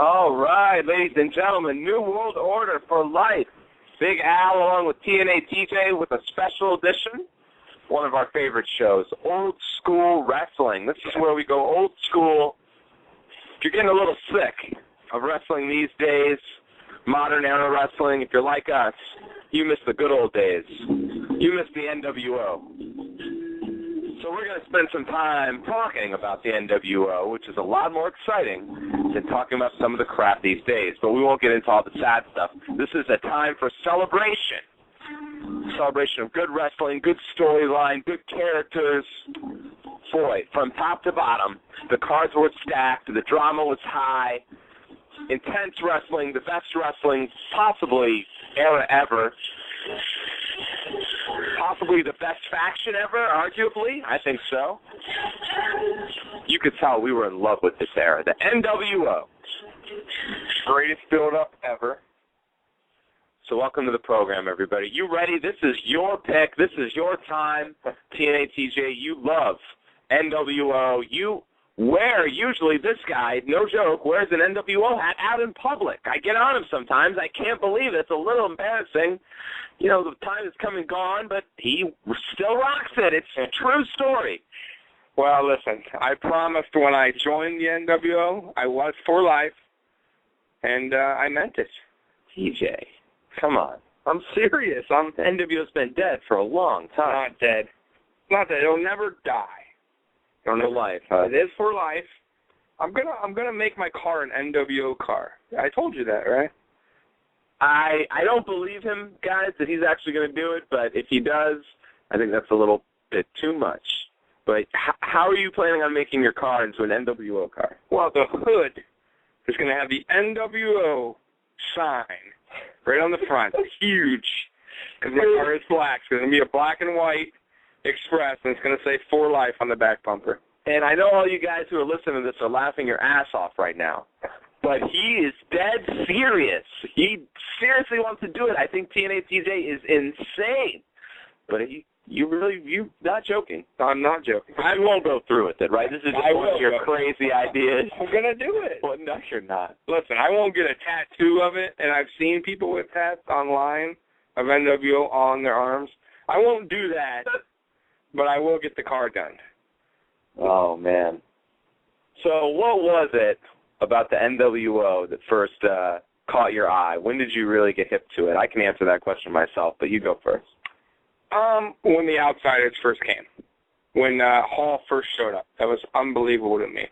All right, ladies and gentlemen, New World Order for life. Big Al along with TNA TJ with a special edition. One of our favorite shows, Old School Wrestling. This is where we go old school. If you're getting a little sick of wrestling these days, modern era wrestling, if you're like us, you miss the good old days. You miss the NWO. So we're going to spend some time talking about the NWO, which is a lot more exciting than talking about some of the crap these days. But we won't get into all the sad stuff. This is a time for celebration. Celebration of good wrestling, good storyline, good characters. Boy, from top to bottom, the cards were stacked, the drama was high, intense wrestling, the best wrestling possibly era ever. Possibly the best faction ever, arguably. I think so. You could tell we were in love with this era. The NWO. Greatest build-up ever. So welcome to the program, everybody. You ready? This is your pick. This is your time. TNA TJ, you love NWO. You wear, usually this guy, no joke, wears an NWO hat out in public. I get on him sometimes. I can't believe it. It's a little embarrassing. You know, the time is come and gone, but he still rocks it. It's a true story. Well, listen, I promised when I joined the NWO, I was for life, and I meant it. TJ, come on. I'm serious. NWO's been dead for a long time. Not dead. Not dead. It'll never die. For life, huh? It is for life. I'm gonna make my car an NWO car. I told you that, right? I don't believe him, guys, that he's actually going to do it, but if he does, I think that's a little bit too much. But how are you planning on making your car into an NWO car? Well, the hood is going to have the NWO sign right on the front. Huge. Because my car is black. It's going to be a black and white Express, and it's going to say For Life on the back bumper. And I know all you guys who are listening to this are laughing your ass off right now. But he is dead serious. He seriously wants to do it. I think TNA TJ is insane. But you're not joking. I'm not joking. I won't go through with it, right? This is just one of your crazy ideas. I'm going to do it. Well, no, you're not. Listen, I won't get a tattoo of it, and I've seen people with tats online of NWO on their arms. I won't do that, but I will get the car done. Oh, man. So what was it about the NWO that first caught your eye? When did you really get hip to it? I can answer that question myself, but you go first. When the Outsiders first came. When Hall first showed up. That was unbelievable to me.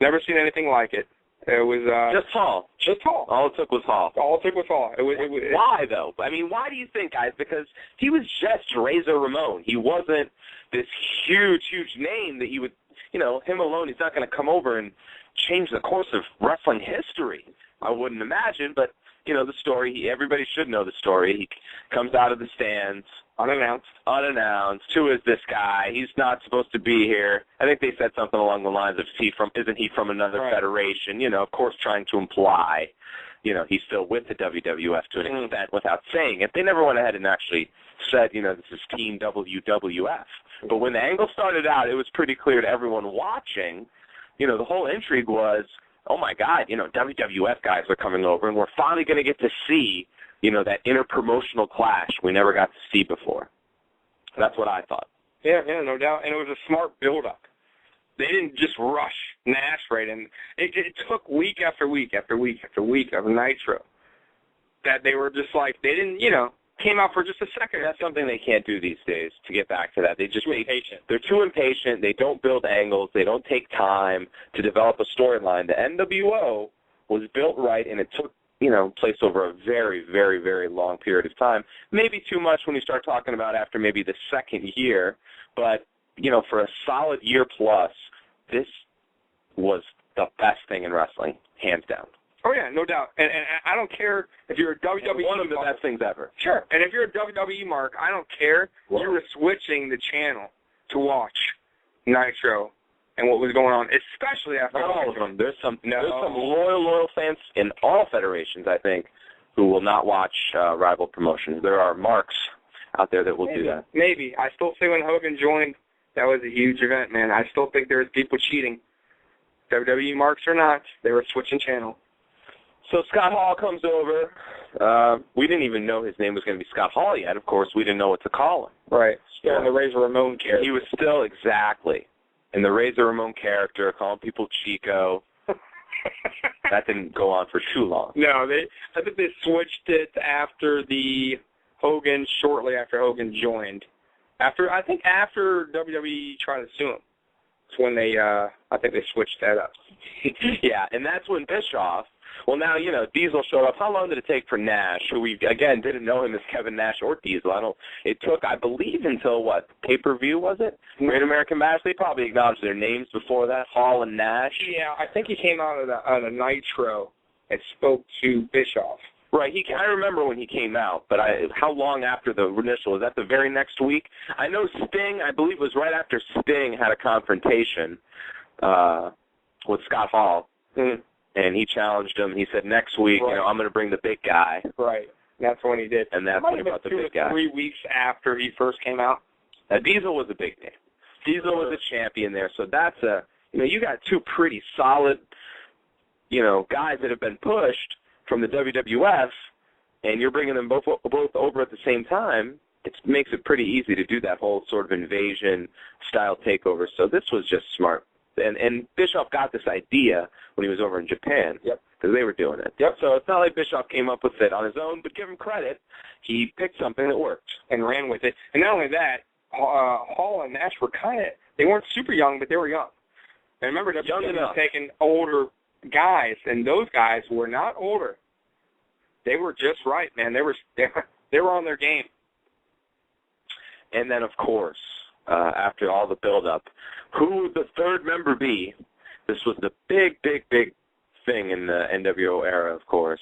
Never seen anything like it. It was just Hall. Just Hall. All it took was Hall. All it took was Hall. Why, though? I mean, why do you think, guys? Because he was just Razor Ramon. He wasn't this huge, huge name that you would, you know, him alone, he's not going to come over and change the course of wrestling history. I wouldn't imagine, but, you know, the story, everybody should know the story. He comes out of the stands. Unannounced. Who is this guy? He's not supposed to be here. I think they said something along the lines of, isn't he from another federation? You know, of course, trying to imply, you know, he's still with the WWF to an extent without saying it. They never went ahead and actually said, you know, this is Team WWF. But when the angle started out, it was pretty clear to everyone watching, you know, the whole intrigue was, oh, my God, you know, WWF guys are coming over, and we're finally going to get to see, you know, that interpromotional clash we never got to see before. That's what I thought. Yeah, no doubt. And it was a smart build-up. They didn't just rush Nash right in. It took week after week after week after week of Nitro that they were just like, they didn't, you know, came out for just a second. That's something they can't do these days, to get back to that. They're impatient. They're too impatient. They don't build angles. They don't take time to develop a storyline. The NWO was built right, and it took, you know, place over a very, very, very long period of time. Maybe too much when you start talking about after maybe the second year, but, you know, for a solid year plus, this was the best thing in wrestling, hands down. Oh, yeah, no doubt. And I don't care if you're a WWE one of the best things ever. Sure. And if you're a WWE mark, I don't care. What? You were switching the channel to watch Nitro and what was going on, especially after all of them. There's some loyal fans in all federations, I think, who will not watch rival promotions. There are marks out there that will do that. Maybe. I still say when Hogan joined, that was a huge event, man. I still think there was people cheating. WWE marks or not, they were switching channel. So Scott Hall comes over. We didn't even know his name was going to be Scott Hall yet. Of course, we didn't know what to call him. Right. Still in the Razor Ramon character. He was still exactly in the Razor Ramon character, calling people Chico. That didn't go on for too long. No, I think they switched it after shortly after Hogan joined. After WWE tried to sue him. That's when I think they switched that up. Yeah, and that's when Bischoff, well, now, Diesel showed up. How long did it take for Nash, who we, again, didn't know him as Kevin Nash or Diesel? It took, I believe, until, what, pay-per-view, was it? Great American Bash? They probably acknowledged their names before that, Hall and Nash. Yeah, I think he came out of the Nitro and spoke to Bischoff. Right, I remember when he came out, but how long after the initial? Was that the very next week? I know Sting, I believe it was right after Sting had a confrontation with Scott Hall, and he challenged him. He said, next week, right. I'm going to bring the big guy. Right, that's when he did. And that's when he brought the big guy. 3 weeks after he first came out. Now, Diesel was a big name. Diesel was a champion there, so that's you got two pretty solid, guys that have been pushed from the WWF, and you're bringing them both over at the same time. It makes it pretty easy to do that whole sort of invasion-style takeover. So this was just smart. And Bischoff got this idea when he was over in Japan, because they were doing it. Yep. So it's not like Bischoff came up with it on his own, but give him credit. He picked something that worked. And ran with it. And not only that, Hall and Nash were they weren't super young, but they were young. And remember, WWE was taking older guys, and those guys were not older. They were just right, man. They were on their game. And then, of course, after all the build-up, who would the third member be? This was the big, big, big thing in the NWO era, of course.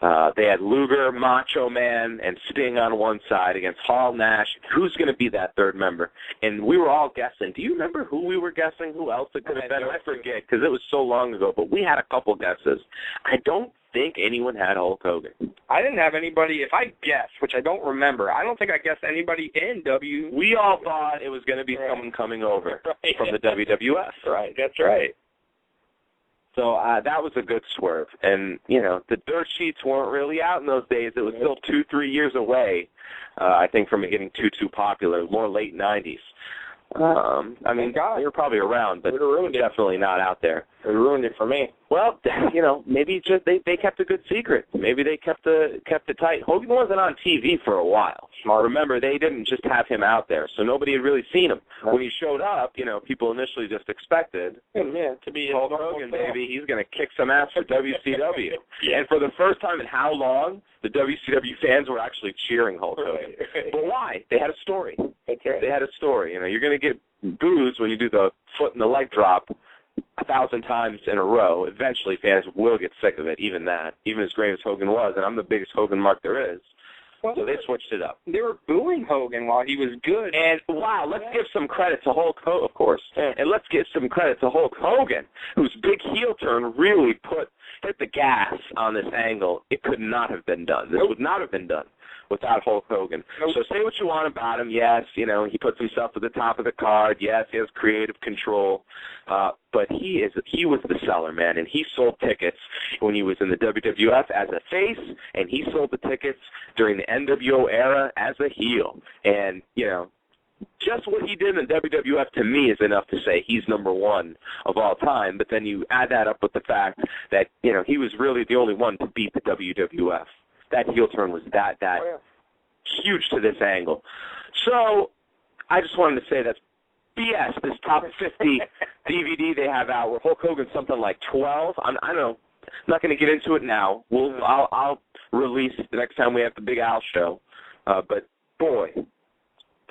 They had Luger, Macho Man, and Sting on one side against Hall, Nash. Who's going to be that third member? And we were all guessing. Do you remember who we were guessing? Who else it could have been? I forget, because it was so long ago. But we had a couple guesses. I don't think anyone had Hulk Hogan. I didn't have anybody. If I guessed, which I don't remember, I don't think I guessed anybody in W. We all thought it was going to be someone coming over from the WWF. Right, that's right. So that was a good swerve. And, the dirt sheets weren't really out in those days. It was still 2-3 years away, I think, from it getting too popular, more late 90s. They were probably around, but definitely not out there. It ruined it for me. Well, maybe just they kept a good secret. Maybe they kept it tight. Hogan wasn't on TV for a while. Smart. Remember, they didn't just have him out there, so nobody had really seen him. Right. When he showed up, people initially just expected to be Hulk Hogan, baby. He's going to kick some ass for WCW. And for the first time in how long, the WCW fans were actually cheering Hulk Hogan. But why? They had a story. That's right. They had a story. You're going to get booze when you do the foot and the leg drop 1,000 times in a row. Eventually, fans will get sick of it, even as great as Hogan was, and I'm the biggest Hogan mark there is. Well, so they switched it up. They were booing Hogan while he was good. And, wow, let's give some credit to Hulk Hogan, of course. And let's give some credit to Hulk Hogan, whose big heel turn really hit the gas on this angle. It could not have been done. This would not have been done without Hulk Hogan. So say what you want about him. Yes, he puts himself at the top of the card. Yes, he has creative control. But he was the seller, man, and he sold tickets when he was in the WWF as a face, and he sold the tickets during the NWO era as a heel. And, just what he did in the WWF to me is enough to say he's number one of all time. But then you add that up with the fact that, he was really the only one to beat the WWF. That heel turn was that huge to this angle. So I just wanted to say that's BS, this top 50 DVD they have out where Hulk Hogan's something like 12. I don't know. I'm not going to get into it now. I'll release the next time we have the Big Al show. But, boy,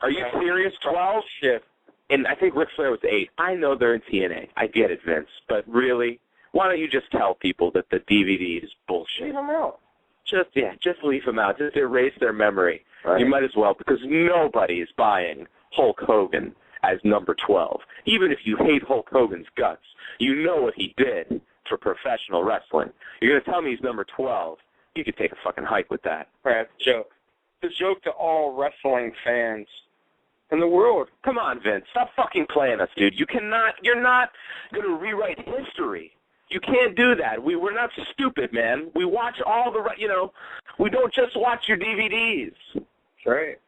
are you serious? 12? Shit. And I think Ric Flair was 8. I know they're in TNA. I get it, Vince. But really, why don't you just tell people that the DVD is bullshit? Leave them out. Just leave them out. Just erase their memory. Right. You might as well, because nobody is buying Hulk Hogan as number 12. Even if you hate Hulk Hogan's guts, you know what he did for professional wrestling. You're going to tell me he's number 12. You could take a fucking hike with that. Right, it's a joke. It's a joke to all wrestling fans in the world. Come on, Vince. Stop fucking playing us, dude. You're not going to rewrite history You can't do that. We're not stupid, man. We watch all the, we don't just watch your DVDs. That's right.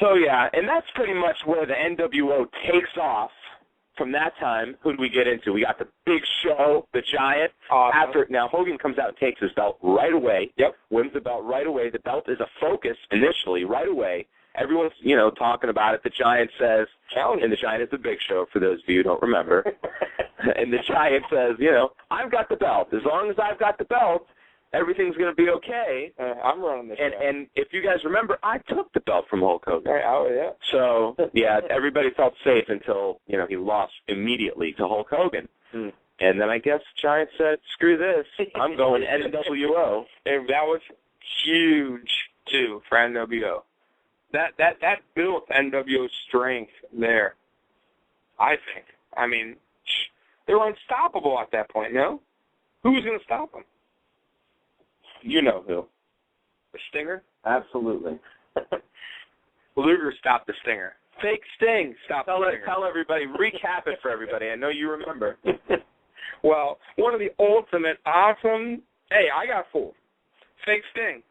So, yeah, and that's pretty much where the NWO takes off. From that time, who did we get into? We got the Big Show, the Giant. Awesome. Now, Hogan comes out and takes his belt right away. Yep. Wins the belt right away. The belt is a focus initially, right away. Everyone's, talking about it. The Giant says, and the Giant is the Big Show, for those of you who don't remember. And the Giant says, I've got the belt. As long as I've got the belt, everything's going to be okay. I'm running the show. And if you guys remember, I took the belt from Hulk Hogan. Oh, yeah. So, yeah, everybody felt safe until, he lost immediately to Hulk Hogan. Mm. And then I guess Giant said, screw this, I'm going NWO. And that was huge, too, for NWO. That built NWO's strength there, I think. I mean, they were unstoppable at that point, no? Who was going to stop them? You know who. The Stinger? Absolutely. Luger stopped the Stinger. Fake Sting stopped the Stinger. Tell everybody, recap it for everybody. I know you remember. Well, one of the ultimate awesome, hey, I got fooled. Fake Sting.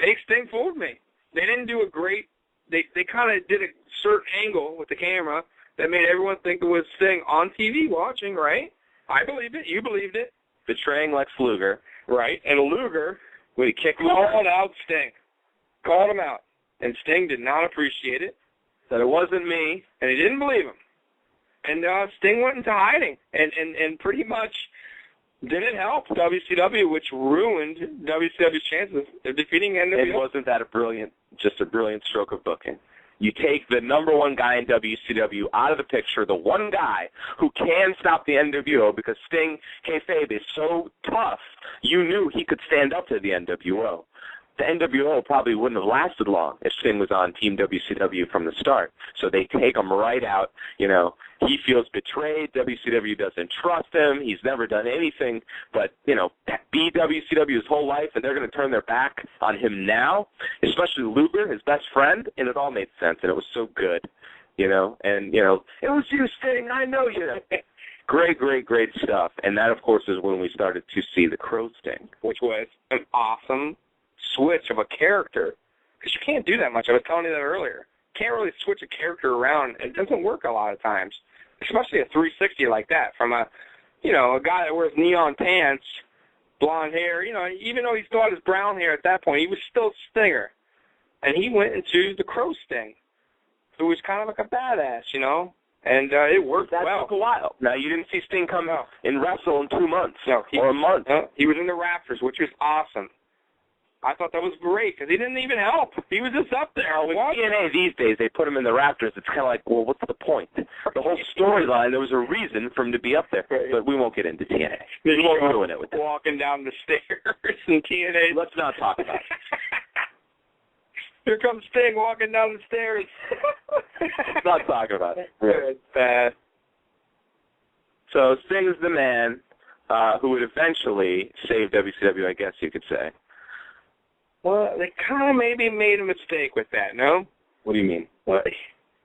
Fake Sting fooled me. They didn't do a great, they kind of did a certain angle with the camera that made everyone think it was Sting on TV watching, right? I believed it. You believed it. Betraying Lex Luger. Right. And Luger kicked called out Sting. Called him out. And Sting did not appreciate it. Said it wasn't me. And he didn't believe him. And Sting went into hiding and pretty much didn't help WCW, which ruined WCW's chances of defeating NWO. And wasn't that just a brilliant stroke of booking? You take the number one guy in WCW out of the picture, the one guy who can stop the NWO, because Sting, kayfabe, is so tough, you knew he could stand up to the NWO. The NWO probably wouldn't have lasted long if Sting was on Team WCW from the start. So they take him right out. He feels betrayed. WCW doesn't trust him. He's never done anything but, be WCW his whole life, and they're going to turn their back on him now, especially Luger, his best friend, and it all made sense, and it was so good, and, it was you, Sting, I know you. Great, great, great stuff. And that, of course, is when we started to see the Crow Sting. Which was an awesome switch of a character, because you can't do that much. I was telling you that earlier. Can't really switch a character around. It doesn't work a lot of times, especially a 360 like that from a guy that wears neon pants, blonde hair. Even though he still had his brown hair at that point, he was still Stinger, and he went into the Crow Sting, who was kind of like a badass, and it worked well. That took a while. Now, you didn't see Sting come out and wrestle in 2 months or a month. He was in the Raptors, which was awesome. I thought that was great because he didn't even help. He was just up there. With TNA these days, they put him in the Raptors. It's kind of like, well, what's the point? The whole storyline, there was a reason for him to be up there. Right. But we won't get into TNA. We won't ruin it with that. Walking down the stairs in TNA. Let's not talk about it. Here comes Sting walking down the stairs. Let's not talk about it. It's bad. So Sting's the man who would eventually save WCW, I guess you could say. Well, they kind of maybe made a mistake with that, no? What do you mean? Well,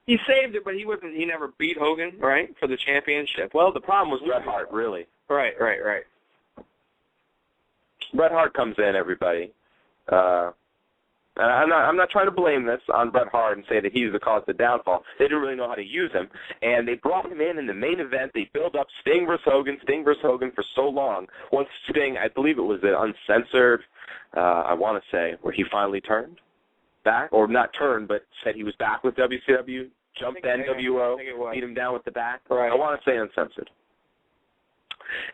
he saved it, but he never beat Hogan, right, for the championship. Well, the problem was Bret Hart, really. Right. Bret Hart comes in, everybody. And I'm not trying to blame this on Bret Hart and say that he's the cause of the downfall. They didn't really know how to use him. And they brought him in the main event. They built up Sting versus Hogan for so long. Once Sting, I believe it was the uncensored, I want to say, where he finally turned back, or not turned, but said he was back with WCW, jumped the NWO, beat him down with the back. Right. I want to say uncensored.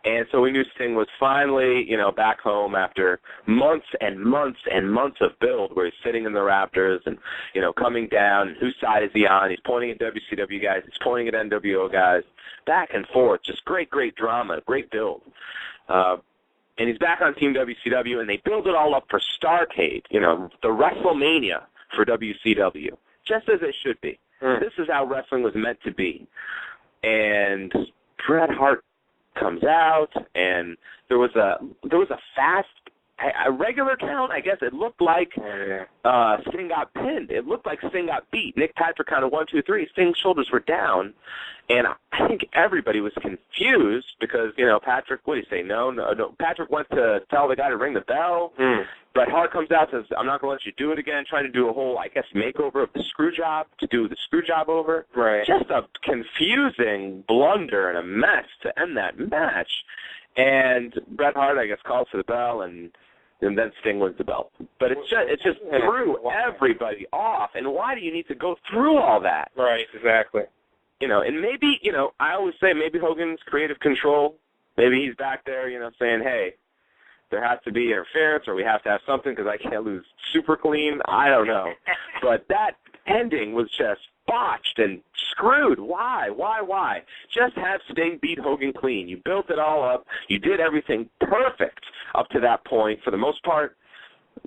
And so we knew Sting was finally, back home after months and months and months of build where he's sitting in the Raptors and, coming down. And whose side is he on? He's pointing at WCW guys. He's pointing at NWO guys. Back and forth. Just great, great drama. Great build. And he's back on Team WCW, and they build it all up for Starrcade, the WrestleMania for WCW, just as it should be. This is how wrestling was meant to be. And Bret Hart comes out, and there was a fast a regular count, I guess it looked like Sting got pinned. It looked like Sting got beat. Nick Patrick counted 1, 2, 3. Sting's shoulders were down, and I think everybody was confused because, Patrick, what did he say? No. Patrick went to tell the guy to ring the bell. Bret Hart comes out and says, I'm not going to let you do it again, trying to do a whole, I guess, makeover of the screw job, to do the screw job over. Right. Just a confusing blunder and a mess to end that match. And Bret Hart, I guess, calls for the bell, and then Sting wins the belt. But it just threw everybody off. And why do you need to go through all that? Right, exactly. And maybe, I always say maybe Hogan's creative control. Maybe he's back there, saying, hey, there has to be interference or we have to have something because I can't lose super clean. I don't know. But that ending was just botched and screwed. Why? Just have Sting beat Hogan clean. You built it all up. You did everything perfect up to that point for the most part.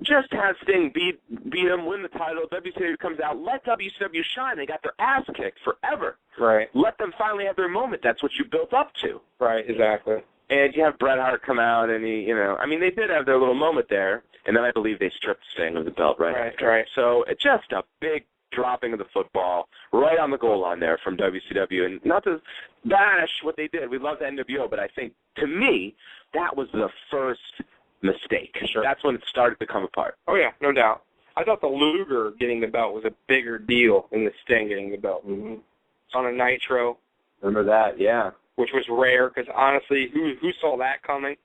Just have Sting beat him, win the title. WCW comes out. Let WCW shine. They got their ass kicked forever. Right. Let them finally have their moment. That's what you built up to. Right, exactly. And you have Bret Hart come out, and he, they did have their little moment there, and then I believe they stripped Sting of the belt right after. Right. So it's just a big dropping of the football right on the goal line there from WCW. And not to bash what they did. We love the NWO, but I think, to me, that was the first mistake. Sure. That's when it started to come apart. Oh, yeah, no doubt. I thought the Luger getting the belt was a bigger deal than the Sting getting the belt. Mm-hmm. On a Nitro. Remember that, yeah. Which was rare, because honestly, who saw that coming?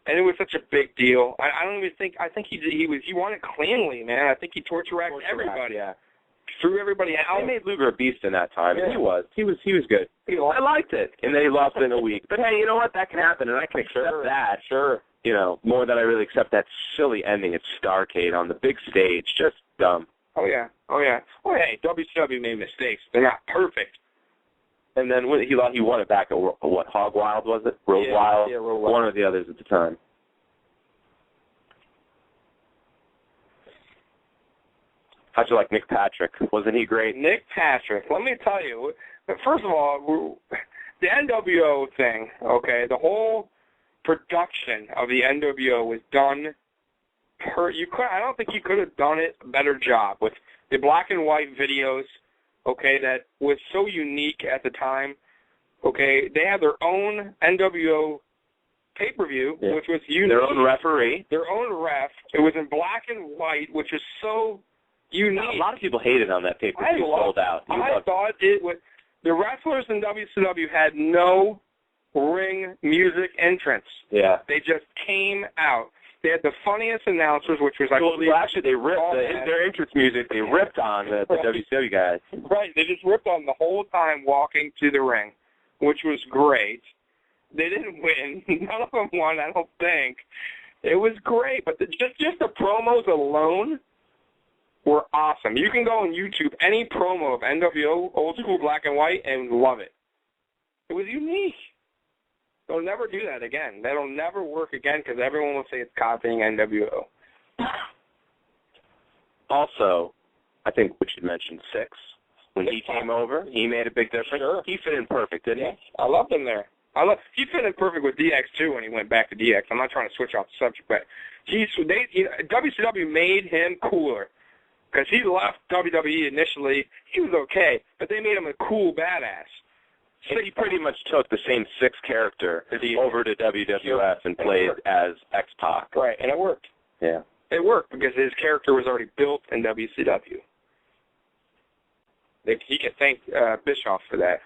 And it was such a big deal. I don't even think, I think he won it cleanly, man. I think he torture-racked everybody. Yeah. Threw everybody out. They made Luger a beast in that time. Yeah. He was good. I liked it. And then he lost it in a week. But hey, you know what? That can happen, and I can accept that. Sure. More than I really accept that silly ending at Starrcade on the big stage. Just dumb. Oh, yeah. Well, hey, WCW made mistakes. They're not perfect. And then he won it back at, what, Hog Wild, was it? Road Wild? Yeah, Road Wild. One of the others at the time. How'd you like Nick Patrick? Wasn't he great? Nick Patrick, let me tell you, first of all, the NWO thing, okay, the whole production of the NWO was done I don't think you could have done it a better job with the black and white videos, okay, that was so unique at the time. Okay, they had their own NWO pay-per-view, which was unique. Their own referee. Their own ref. It was in black and white, which is so unique. A lot of people hated on that pay-per-view sold out. I thought it was... The wrestlers in WCW had no ring music entrance. Yeah. They just came out. They had the funniest announcers, which was actually, they ripped their entrance music. They ripped on the WCW guys. Right. They just ripped on the whole time walking to the ring, which was great. They didn't win. None of them won, I don't think. It was great, but just the promos alone were awesome. You can go on YouTube, any promo of NWO, old school black and white, and love it. It was unique. They'll never do that again. That'll never work again because everyone will say it's copying NWO. Also, I think we should mention Six. When he came over, he made a big difference. Sure. He fit in perfect, didn't he? I loved him there. He fit in perfect with DX, too, when he went back to DX. I'm not trying to switch off the subject, but WCW made him cooler. Because he left WWE initially, he was okay, but they made him a cool badass. And he pretty much took the same Six character over to WWF and played as X-Pac. Right, and it worked. Yeah. It worked because his character was already built in WCW. He can thank Bischoff for that.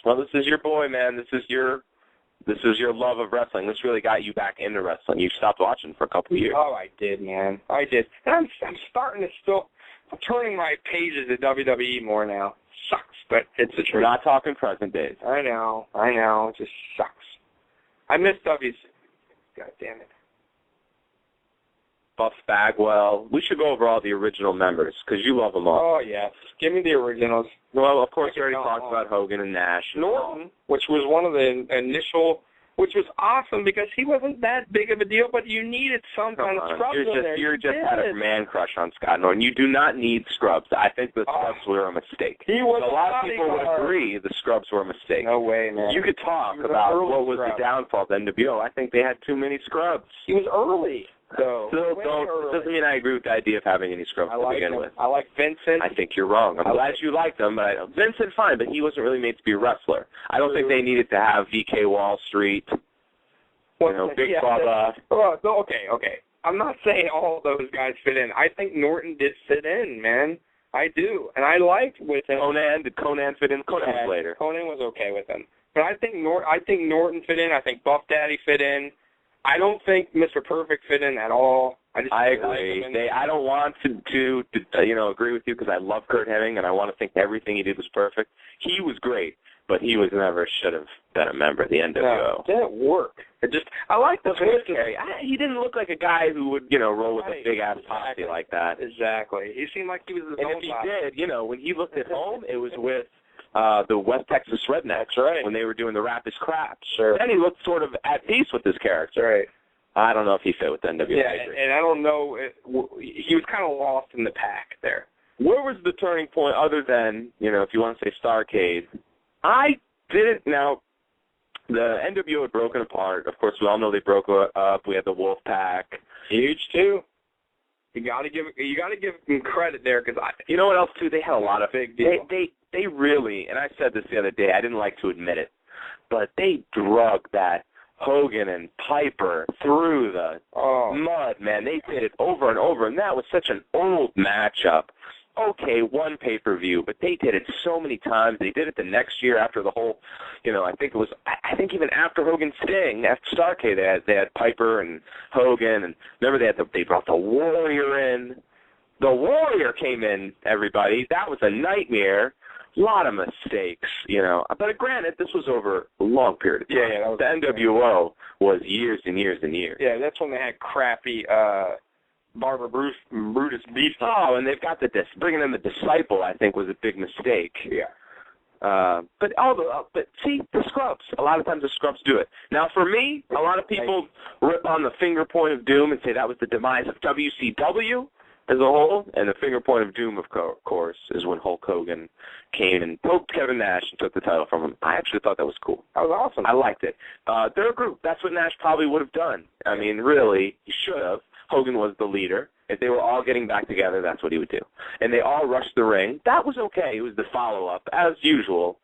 Well, this is your boy, man. This is your love of wrestling. This really got you back into wrestling. You stopped watching for a couple of years. Oh, I did, man. I did. And I'm starting to I'm turning my pages to WWE more now. Sucks, but it's the truth. We're not talking present days. I know. It just sucks. I miss WC. God damn it. Buff Bagwell. We should go over all the original members because you love them all. Oh, yes. Give me the originals. Well, of course, you already talked about Hogan and Nash. Norton, which was one of the initial, which was awesome because he wasn't that big of a deal, but you needed some kind of scrubs in there. You just had a man crush on Scott Norton. You do not need scrubs. I think the scrubs were a mistake. He was a lot of people would agree the scrubs were a mistake. No way, man. You could talk about what was the downfall of NWO. I think they had too many scrubs. He was early. So doesn't mean I agree with the idea of having any scrubs to begin with. I like Vincent. I think you're wrong. I'm glad you liked him, but Vincent, fine, but he wasn't really made to be a wrestler. I don't think they needed to have VK Wall Street, Big Bubba. Okay. I'm not saying all those guys fit in. I think Norton did fit in, man. I do, and I liked with him. Did Conan fit in? Conan was later. Conan was okay with him, but I think Norton fit in. I think Buff Daddy fit in. I don't think Mr. Perfect fit in at all. I agree. I don't want to agree with you because I love Kurt Hennig and I want to think everything he did was perfect. He was great, but he should have been a member of the NWO. No, it didn't work. I like the he didn't look like a guy who would, roll with a big ass posse like that. Exactly. He seemed like he was And if he did, when he looked at home, it was with the West Texas Rednecks, right? When they were doing the Rapist Crap. Sure. Then he looked sort of at peace with his character. Right. I don't know if he fit with the NWO. Yeah, and I don't know. He was kind of lost in the pack there. Where was the turning point other than, if you want to say Starrcade? I didn't. Now, the NWO had broken apart. Of course, we all know they broke up. We had the Wolf Pack. Huge, too. You got to give them credit there because you know what else, too? They had a lot of big deal. They really, and I said this the other day, I didn't like to admit it, but they drug that Hogan and Piper through the mud, man. They did it over and over, and that was such an old matchup. Okay, one pay-per-view, but they did it so many times. They did it the next year after the whole, I think even after Hogan Sting, after Starrcade, they had Piper and Hogan, and remember they brought the Warrior in. The Warrior came in, everybody. That was a nightmare. A lot of mistakes, But granted, this was over a long period of time. Yeah, the NWO was years and years and years. Yeah, that's when they had crappy Barber Brutus beef. Oh, and they've got bringing in the Disciple, I think, was a big mistake. Yeah. But see, the scrubs. A lot of times the scrubs do it. Now, for me, a lot of people rip on the finger point of doom and say that was the demise of WCW as a whole, and the finger point of doom, of course, is when Hulk Hogan came and poked Kevin Nash and took the title from him. I actually thought that was cool. That was awesome. I liked it. They're a group. That's what Nash probably would have done. I mean, really, he should have. Hogan was the leader. If they were all getting back together, that's what he would do. And they all rushed the ring. That was okay. It was the follow-up, as usual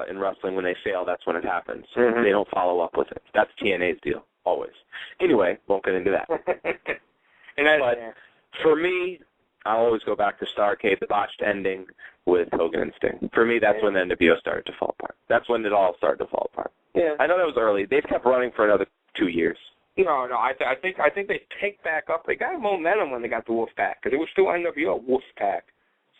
in wrestling. When they fail, that's when it happens. Mm-hmm. They don't follow up with it. That's TNA's deal, always. Anyway, won't get into that. But for me, I'll always go back to Starrcade, the botched ending with Hogan and Sting. For me, that's when the NWO started to fall apart. That's when it all started to fall apart. Yeah. I know that was early. They've kept running for another 2 years. No, I think they take back up. They got momentum when they got the Wolf Pack because it was still NWO Wolf Pack,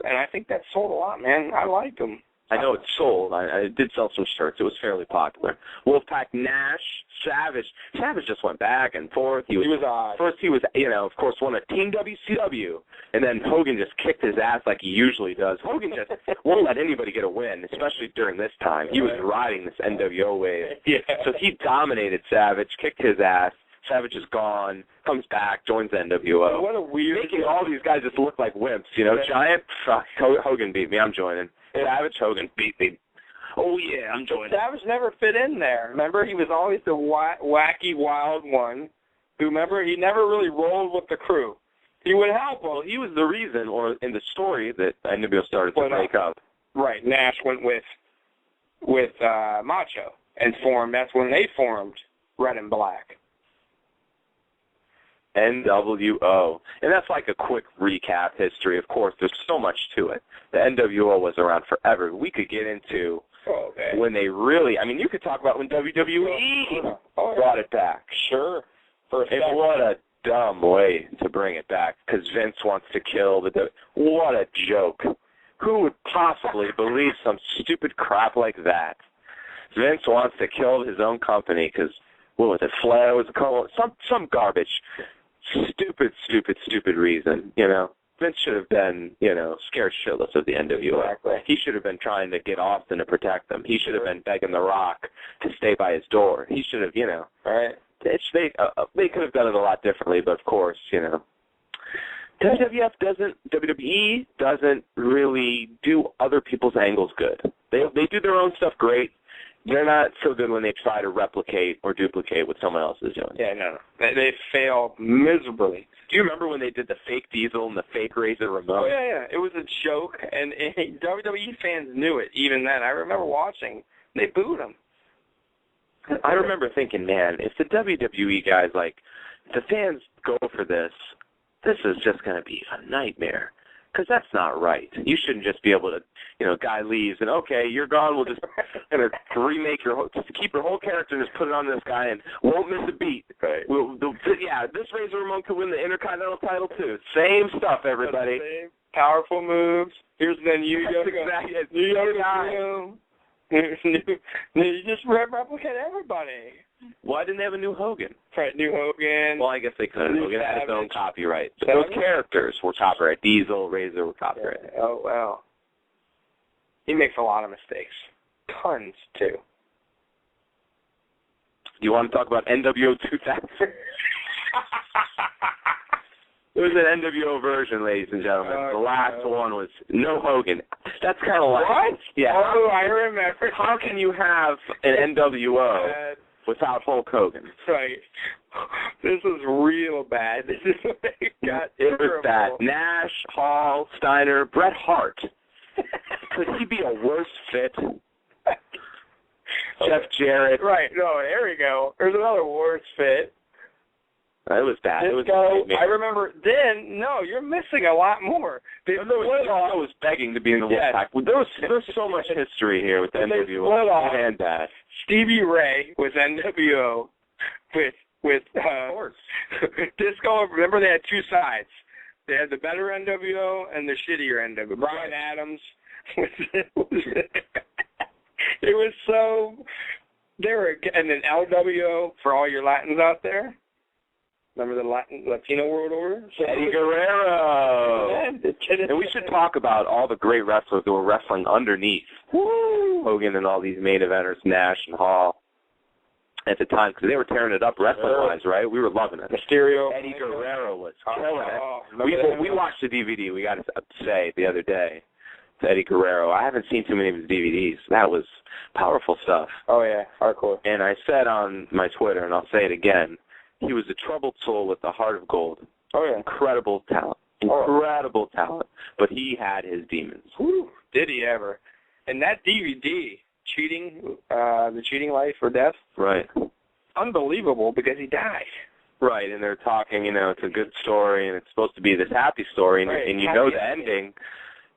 and I think that sold a lot, man. I liked them. I know it sold. I did sell some shirts. It was fairly popular. Wolfpack, Nash, Savage. Savage just went back and forth. He was odd. First he was, of course, won a Team WCW, and then Hogan just kicked his ass like he usually does. Hogan just won't let anybody get a win, especially during this time. He was riding this NWO wave. Yeah. So he dominated Savage, kicked his ass. Savage is gone, comes back, joins the NWO. What a weird... Making all these guys just look like wimps, Giant, fuck, Hogan beat me, I'm joining. Savage, Hogan beat me. Oh, yeah, I'm joining. Savage never fit in there. Remember, he was always the wacky, wild one. Remember, he never really rolled with the crew. He would help. Well, he was the reason, or in the story, that NWO started to break up. Right, Nash went with Macho and formed. That's when they formed Red and Black. NWO. And that's like a quick recap history. Of course, there's so much to it. The NWO was around forever. We could get into when they really, you could talk about when WWE brought it back. Sure. And what a dumb way to bring it back, because Vince wants to kill the What a joke. Who would possibly believe some stupid crap like that? Vince wants to kill his own company because, what was it, Flair was called? Some garbage. Stupid reason, Vince should have been, scared shitless of the NWO. Exactly. He should have been trying to get Austin to protect them. He should have been begging The Rock to stay by his door. He should have, Right. They could have done it a lot differently, but of course, WWE doesn't really do other people's angles good. They do their own stuff great, They're not so good when they try to replicate or duplicate what someone else is doing. Yeah, no. They fail miserably. Do you remember when they did the fake Diesel and the fake Razor Ramon? Oh, yeah. It was a joke, and WWE fans knew it even then. I remember watching. They booed him. I remember thinking, man, if the WWE guys, like, the fans go for this is just going to be a nightmare. Because that's not right. You shouldn't just be able to, guy leaves and, okay, you're gone. We'll just remake just keep your whole character and just put it on this guy and won't miss a beat. Right. This Razor Ramon could win the Intercontinental title, too. Same stuff, everybody. Same powerful moves. Here's the new Yoga. You just replicate everybody. Why didn't they have a new Hogan? Right, new Hogan. Well, I guess they couldn't. Hogan had his own copyright. But those characters were copyright. Diesel, Razor were copyright. Yeah. Oh, wow. He makes a lot of mistakes. Tons, too. Do you want to talk about NWO 2000? It was an NWO version, ladies and gentlemen. The last one was no Hogan. That's kind of like... What? Yeah. Oh, I remember. How can you have an NWO without Hulk Hogan? Right. This was real bad. This is what they got. It was bad. Nash, Hall, Steiner, Bret Hart. Could he be a worse fit? Jeff Jarrett. Right. No, there we go. There's another worse fit. It was bad. It was I remember then. No, you're missing a lot more. I was begging to be in the Wolfpack. There's so much history here with the NWO and that. Stevie Ray was NWO with Disco. Remember, they had two sides. They had the better NWO and the shittier NWO. Brian Adams it was so. And then LWO for all your Latins out there. Remember the Latino World Order? Eddie Guerrero. And we should talk about all the great wrestlers who were wrestling underneath Hogan and all these main eventers, Nash and Hall, at the time, because they were tearing it up wrestling-wise, right? We were loving it. Mysterio. Eddie Guerrero was killing it. We watched the DVD, we got to say, the other day, to Eddie Guerrero. I haven't seen too many of his DVDs. That was powerful stuff. Oh, yeah, hardcore. And I said on my Twitter, and I'll say it again, he was a troubled soul with a heart of gold. Oh, yeah. Incredible talent. Incredible talent. But he had his demons. Whew, did he ever. And that DVD, The Cheating Life or Death. Right. Unbelievable because he died. Right, and they're talking, it's a good story, and it's supposed to be this happy story, and you know the ending.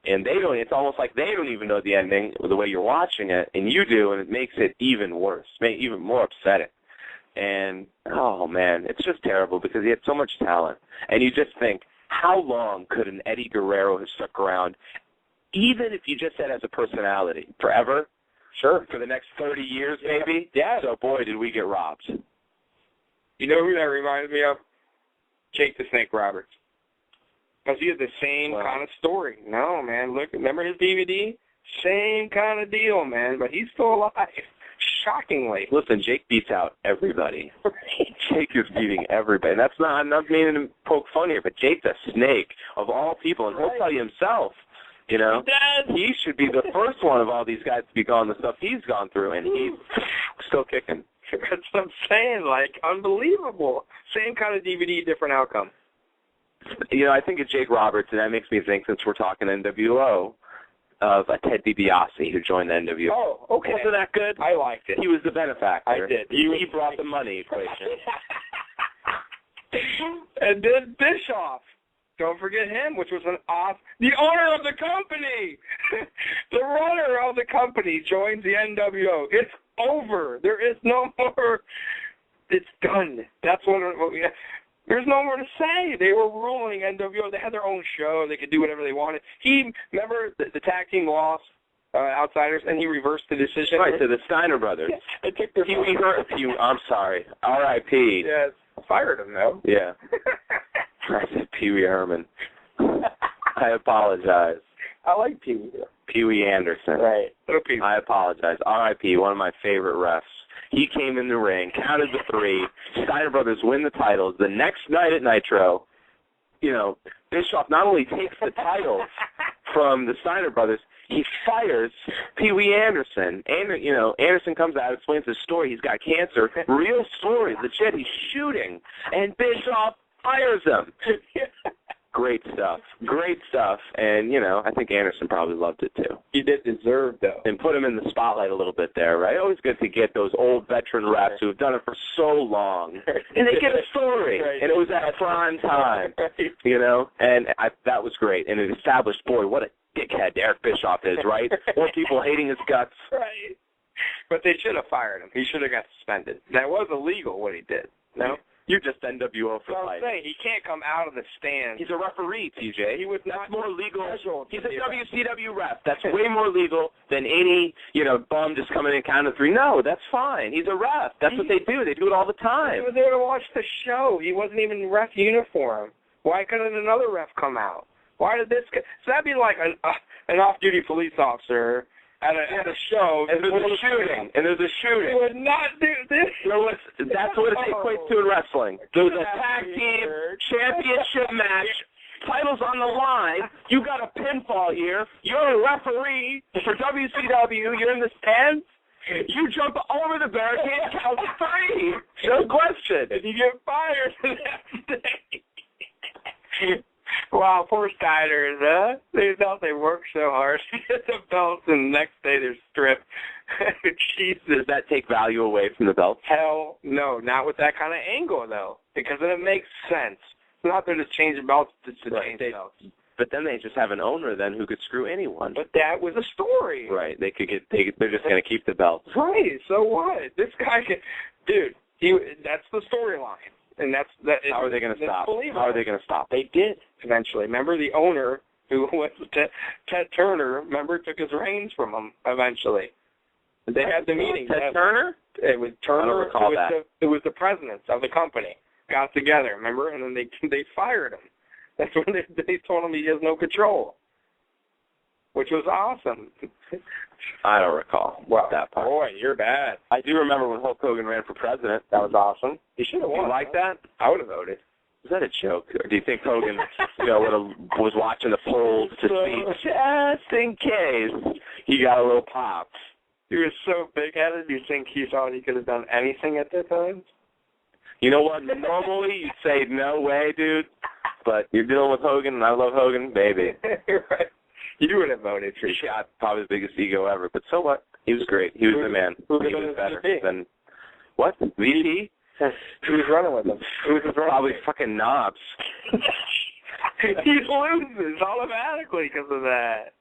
And they don't. It's almost like they don't even know the ending the way you're watching it, and you do, and it makes it even worse, even more upsetting. And, oh, man, it's just terrible because he had so much talent. And you just think, how long could an Eddie Guerrero have stuck around, even if you just said as a personality? Forever? Sure. For the next 30 years, maybe? Yeah. So, boy, did we get robbed. You know who that reminds me of? Jake the Snake Roberts. Because he had the same kind of story. No, man, look, remember his DVD? Same kind of deal, man, but he's still alive. Shockingly. Listen, Jake beats out everybody. Jake is beating everybody. And I'm not meaning to poke fun here, but Jake the Snake, of all people, and he'll tell you himself, he should be the first one of all these guys to be gone the stuff he's gone through, and he's still kicking. That's what I'm saying, unbelievable. Same kind of DVD, different outcome. I think of Jake Roberts, and that makes me think, since we're talking NWO, of Ted DiBiase, who joined the NWO. Oh, okay. Wasn't that good? I liked it. He was the benefactor. I did. He brought the money equation. And then Bischoff. Don't forget him, which was the owner of the company. The runner of the company joins the NWO. It's over. There is no more. It's done. That's what there's no more to say. They were ruling NWO. They had their own show. They could do whatever they wanted. Remember the tag team lost, Outsiders, and he reversed the decision. Right, to the Steiner brothers. Yeah, they took their I'm sorry. R.I.P. Yes. Fired him, though. Yeah. I said Pee Wee Herman. I apologize. I like Pee Wee. Pee Wee Anderson. Right. I apologize. R.I.P., one of my favorite refs. He came in the ring, counted the 3. Steiner brothers win the titles. The next night at Nitro, Bischoff not only takes the titles from the Steiner brothers, he fires Pee Wee Anderson. And, you know, Anderson comes out, explains his story. He's got cancer. Real story, legit. He's shooting. And Bischoff fires him. Great stuff. Great stuff. And, you know, I think Anderson probably loved it, too. He did deserve, though. And put him in the spotlight a little bit there, right? Always good to get those old veteran refs who have done it for so long. And they get a story. Right. And it was at prime time, you know? And that was great. And it established, boy, what a dickhead Eric Bischoff is, right? More people hating his guts. Right. But they should have fired him. He should have got suspended. That was illegal, what he did. No? You're just NWO for I'm life. saying, he can't come out of the stands. He's a referee, TJ. He was That's not more legal. He's a ref. WCW ref. That's way more legal than any, you know, bum just coming in count of three. No, that's fine. He's a ref. That's what they do. They do it all the time. He was there to watch the show. He wasn't even in ref uniform. Why couldn't another ref come out? Why did this? So that'd be like an off-duty police officer at a show. And there's a shooting. He would not do this. That's what it equates to in wrestling. There's a tag team championship match. Title's on the line. You got a pinfall here. You're a referee for WCW. You're in the stands. You jump over the barricade, count to three. No question. And you get fired the next day. Wow, poor Steiners, huh? They thought they worked so hard to get the belts, and the next day they're stripped. Jesus. Does that take value away from the belt? Hell no, not with that kind of angle, though, because then it makes sense. It's not they're just changing belts to change belts. But then they just have an owner then who could screw anyone. But that was a story. Right. They're just going to keep the belts. Right. So what? This guy can, dude. That's the storyline. And how are they going to stop? How are they going to stop? They did eventually. Remember the owner who was Ted Turner? Remember took his reins from him eventually. They had the meeting. Ted Turner? It was Turner. I don't recall that. It was the presidents of the company got together. Remember, and then they fired him. That's when they told him he has no control, which was awesome. I don't recall that part. Boy, you're bad. I do remember when Hulk Hogan ran for president. That was awesome. He should have won. You like that? I would have voted. Was that a joke? Or do you think Hogan was watching the polls to see, just in case he got a little pop? He was so big-headed, you think he thought he could have done anything at that time? You know what? Normally you'd say, no way, dude. But you're dealing with Hogan, and I love Hogan, baby. Right. You would have voted for sure. Got probably the biggest ego ever, but so what? He was great. He was the man. He was better than what? VP? Who was running with him? Probably fucking Knobs. He loses automatically because of that.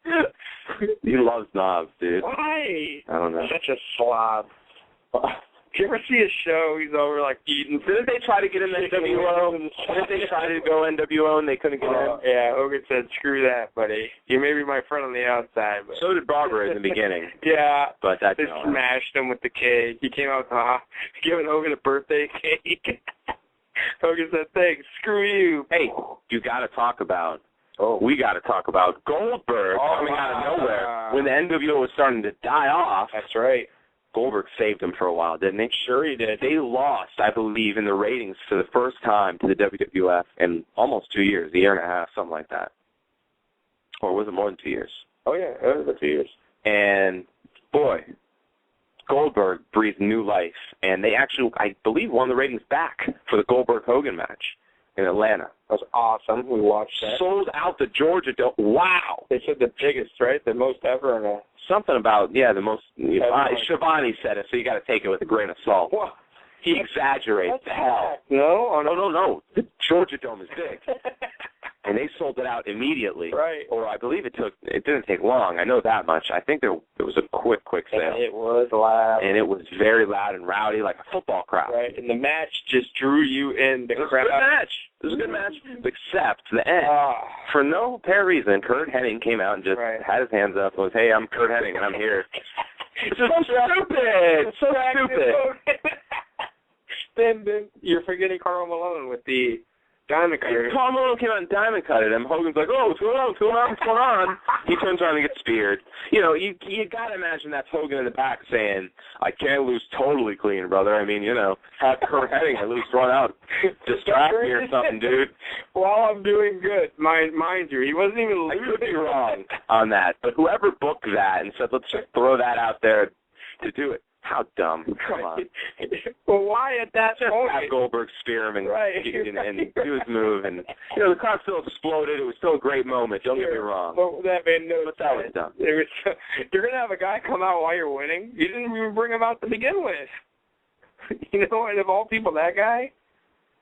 He loves Knobs, dude. Why? I don't know. Such a slob. Do you ever see a show he's over like eating? Didn't they try to get in the NWO? Didn't they try to go NWO and they couldn't get in? Yeah, Hogan said, screw that, buddy. You may be my friend on the outside. But so did Barber in the beginning. Yeah. But that they smashed him with the cake. He came out giving Hogan a birthday cake. Hogan said, thanks, screw you. Hey, you got to talk about, we got to talk about Goldberg coming out of nowhere when the NWO was starting to die off. That's right. Goldberg saved him for a while, didn't he? Sure he did. They lost, I believe, in the ratings for the first time to the WWF in almost 2 years, a year and a half, something like that. Or was it more than 2 years? Oh, yeah, it was about 2 years. And, boy, Goldberg breathed new life. And they actually, I believe, won the ratings back for the Goldberg-Hogan match in Atlanta. That was awesome. We watched that. Sold out the Georgia Dome. Wow. They said the biggest, right? The most ever in a... Something about, the most, Schiavone said it, so you got to take it with a grain of salt. What? He exaggerates hell. No? Oh, no. The Georgia Dome is big. And they sold it out immediately. Right. Or I believe it didn't take long. I know that much. I think it was a quick sale. And it was loud. And it was very loud and rowdy, like a football crowd. Right. And the match just drew you in the crowd. It was a good match. Except the end. For no apparent reason, Kurt Hennig came out and just had his hands up and was, hey, I'm Kurt Hennig and I'm here. It's just so stupid. It's so stupid. Then you're forgetting Karl Malone with the Diamond Cutter. Carl Malone came out and Diamond Cutted him. Hogan's like, oh, what's going on? What's going on? What's going on? He turns around and gets speared. You know, you got to imagine that's Hogan in the back saying, I can't lose totally clean, brother. I mean, you know, have Kurt Hennig at least run out, distract me or something, dude. While I'm doing good, mind you, he wasn't even. I could be wrong on that, but whoever booked that and said, let's just throw that out there to do it. How dumb. Come on. Well, why at that point? Have Goldberg spear him and, right. and do his move. And, you know, the crowd still exploded. It was still a great moment. Don't get me wrong. Well, that made no But that was dumb. You're going to have a guy come out while you're winning? You didn't even bring him out to begin with. You know, and of all people, that guy?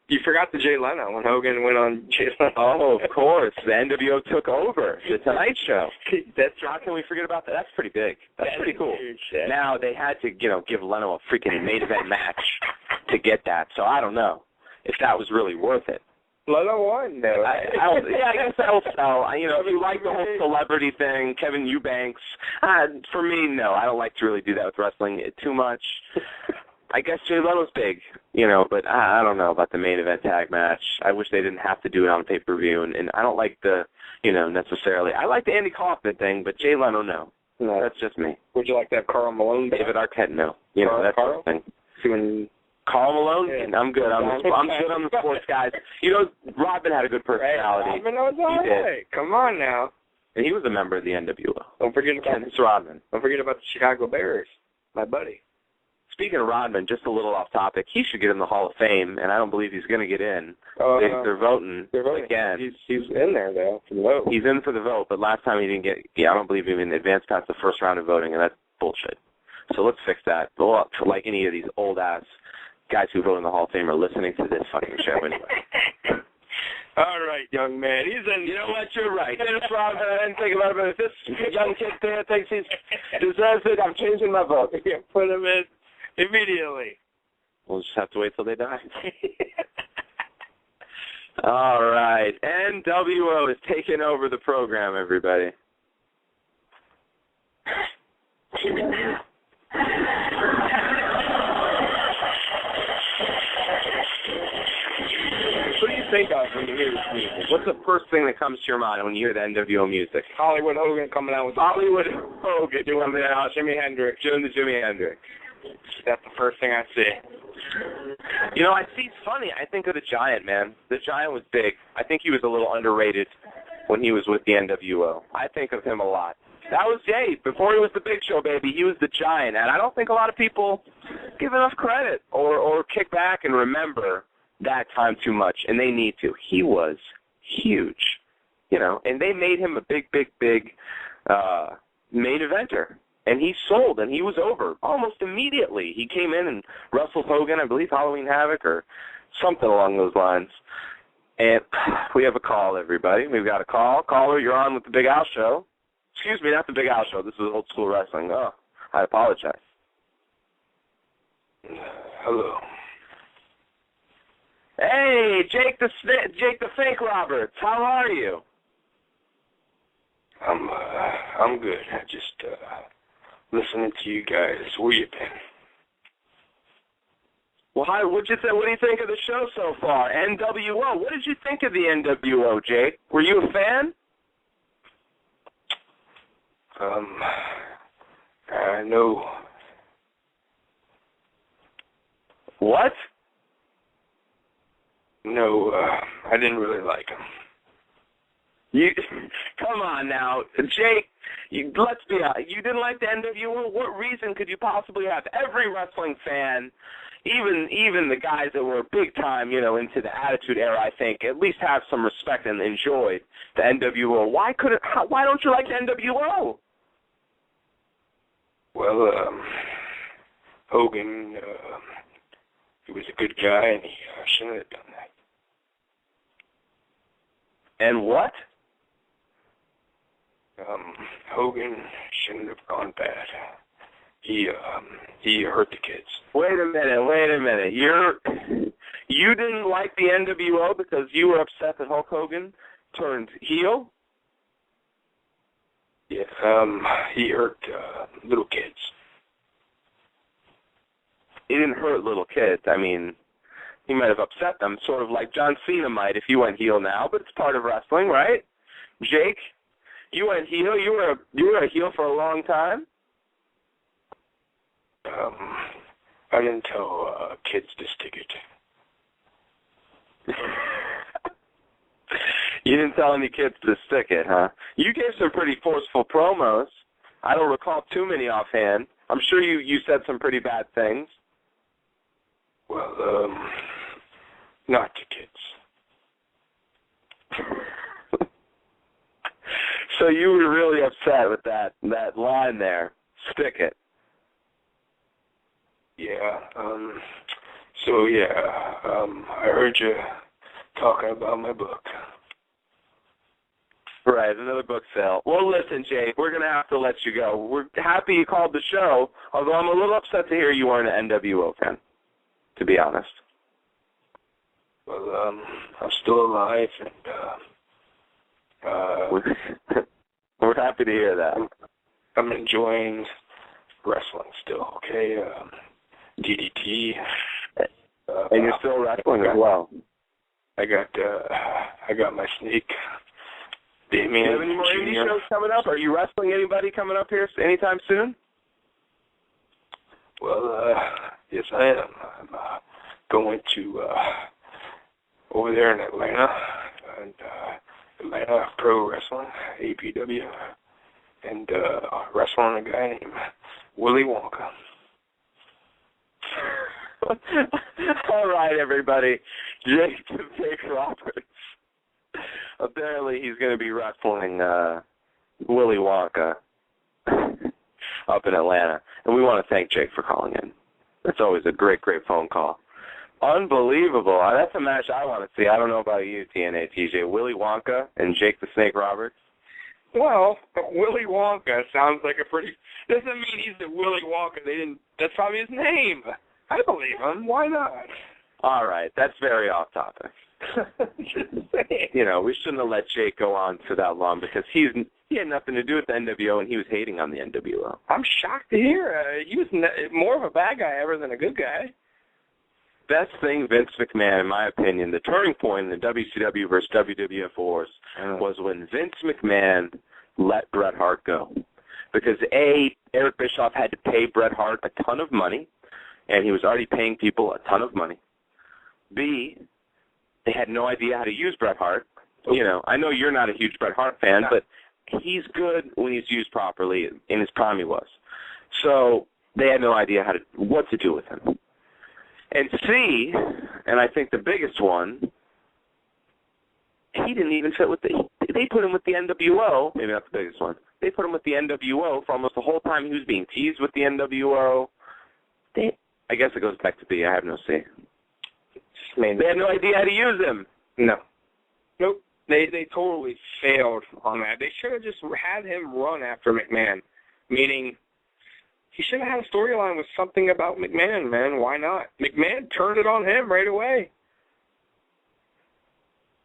You forgot the Jay Leno when Hogan went on Jay Leno. Oh, of course. The NWO took over the Tonight Show. That's How can we forget about that? That's pretty big. That's pretty cool. Huge. Now, they had to, you know, give Leno a freaking main event match to get that. So I don't know if that was really worth it. Leno won, though. I guess that'll sell. You know, if you like the whole celebrity thing, Kevin Eubanks, for me, no. I don't like to really do that with wrestling too much. I guess Jay Leno's big, you know, but I don't know about the main event tag match. I wish they didn't have to do it on pay-per-view, and I don't like the, you know, necessarily. I like the Andy Kaufman thing, but Jay Leno, no. No. That's just me. Would you like to have Carl Malone? David Arquette, no. You know, that's Carl? the thing. Doing Carl Malone? Yeah. I'm good. I'm good on the sports guys. You know, Rodman had a good personality. Rodman was all right. Come on now. And he was a member of the NWO. Don't forget about Dennis Rodman. Don't forget about the Chicago Bears, my buddy. Speaking of Rodman, just a little off topic, he should get in the Hall of Fame, and I don't believe he's going to get in. They're voting again. He's in there, though, for the vote. He's in for the vote, but last time he didn't get, I don't believe he even advanced past the first round of voting, and that's bullshit. So let's fix that. Well, like any of these old-ass guys who vote in the Hall of Fame are listening to this fucking show anyway. All right, young man. He's in. You know what? You're right. Dennis Rodman, I didn't think about it, but if this young kid there thinks he deserves it, I'm changing my vote. Yeah, put him in immediately. We'll just have to wait till they die. All right. NWO is taking over the program, everybody. What do you think of when you hear this music? What's the first thing that comes to your mind when you hear the NWO music? Hollywood Hogan coming out with Hollywood Hogan doing the Jimi Hendrix. Doing the Jimi Hendrix. That's the first thing I see. You know, I see. It's funny. I think of the Giant, man. The Giant was big. I think he was a little underrated when he was with the NWO. I think of him a lot. That was Jay. Before he was the Big Show, baby, he was the Giant. And I don't think a lot of people give enough credit or kick back and remember that time too much, and they need to. He was huge, you know, and they made him a big main eventer. And he sold, and he was over almost immediately. He came in and wrestled Hogan, I believe, Halloween Havoc or something along those lines. And we have a call, everybody. We've got a call. Caller, you're on with the Big Al Show. Excuse me, not the Big Al Show. This is Old School Wrestling. Oh, I apologize. Hello. Hey, Jake the Fake Roberts. How are you? I'm good. I just listening to you guys. Where you been? Well, hi. What do you think of the show so far? NWO. What did you think of the NWO, Jake? Were you a fan? No. What? No, I didn't really like him. You come on now, Jake. Let's be honest. You didn't like the NWO. What reason could you possibly have? Every wrestling fan, even the guys that were big time, you know, into the Attitude Era, I think, at least have some respect and enjoyed the NWO. Why don't you like the NWO? Well, Hogan, he was a good guy, and he shouldn't have done that. And what? Hogan shouldn't have gone bad. He hurt the kids. Wait a minute. You didn't like the NWO because you were upset that Hulk Hogan turned heel? Yeah, he hurt little kids. He didn't hurt little kids. I mean, He might have upset them, sort of like John Cena might if he went heel now, but it's part of wrestling, right? Jake, you went heel. You were a heel for a long time. I didn't tell kids to stick it. You didn't tell any kids to stick it, huh? You gave some pretty forceful promos. I don't recall too many offhand. I'm sure you said some pretty bad things. Well, not to kids. So you were really upset with that line there. Stick it. Yeah. I heard you talking about my book. Right, another book sale. Well, listen, Jake, we're going to have to let you go. We're happy you called the show, although I'm a little upset to hear you weren't an NWO fan, to be honest. Well, I'm still alive, and we're happy to hear that. I'm enjoying wrestling still, okay? DDT. And you're still wrestling as well. I got my snake. Damien. Do you have any more indie shows coming up? Are you wrestling anybody coming up here anytime soon? Well, yes, I am. I'm going to over there in Atlanta, and Atlanta Pro Wrestling, APW, and wrestling a guy named Willy Wonka. All right, everybody. Jake Roberts. Apparently, he's going to be wrestling Willy Wonka up in Atlanta. And we want to thank Jake for calling in. That's always a great, great phone call. Unbelievable. That's a match I want to see. I don't know about you, TNA TJ. Willy Wonka and Jake the Snake Roberts. Well, Willy Wonka sounds like a pretty... Doesn't mean he's the Willy Wonka. That's probably his name. I believe him. Why not? All right. That's very off topic. You know, we shouldn't have let Jake go on for that long because he had nothing to do with the NWO and he was hating on the NWO. I'm shocked to hear he was more of a bad guy ever than a good guy. Best thing Vince McMahon, in my opinion, the turning point in the WCW versus WWF wars was when Vince McMahon let Bret Hart go. Because A, Eric Bischoff had to pay Bret Hart a ton of money, and he was already paying people a ton of money. B, they had no idea how to use Bret Hart. You know, I know you're not a huge Bret Hart fan, but he's good when he's used properly. In his prime, he was. So they had no idea what to do with him. And C, and I think the biggest one, he didn't even fit with they put him with the NWO. Maybe not the biggest one. They put him with the NWO for almost the whole time he was being teased with the NWO. I guess it goes back to B. I have no C. They had no idea how to use him. No. Nope. They totally failed on that. They should have just had him run after McMahon, meaning he should have had a storyline with something about McMahon, man. Why not? McMahon turned it on him right away.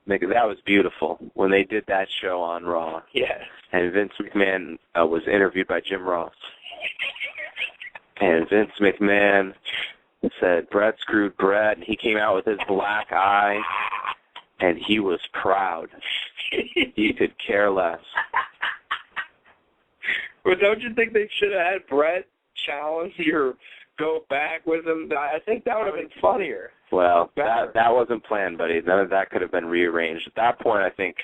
That was beautiful when they did that show on Raw. Yes. And Vince McMahon was interviewed by Jim Ross. And Vince McMahon said, Bret screwed Bret, and he came out with his black eye, and he was proud. He could care less. But don't you think they should have had Bret challenge or go back with him? I think that would have been funnier. Well, that wasn't planned, buddy. None of that could have been rearranged. At that point, I think,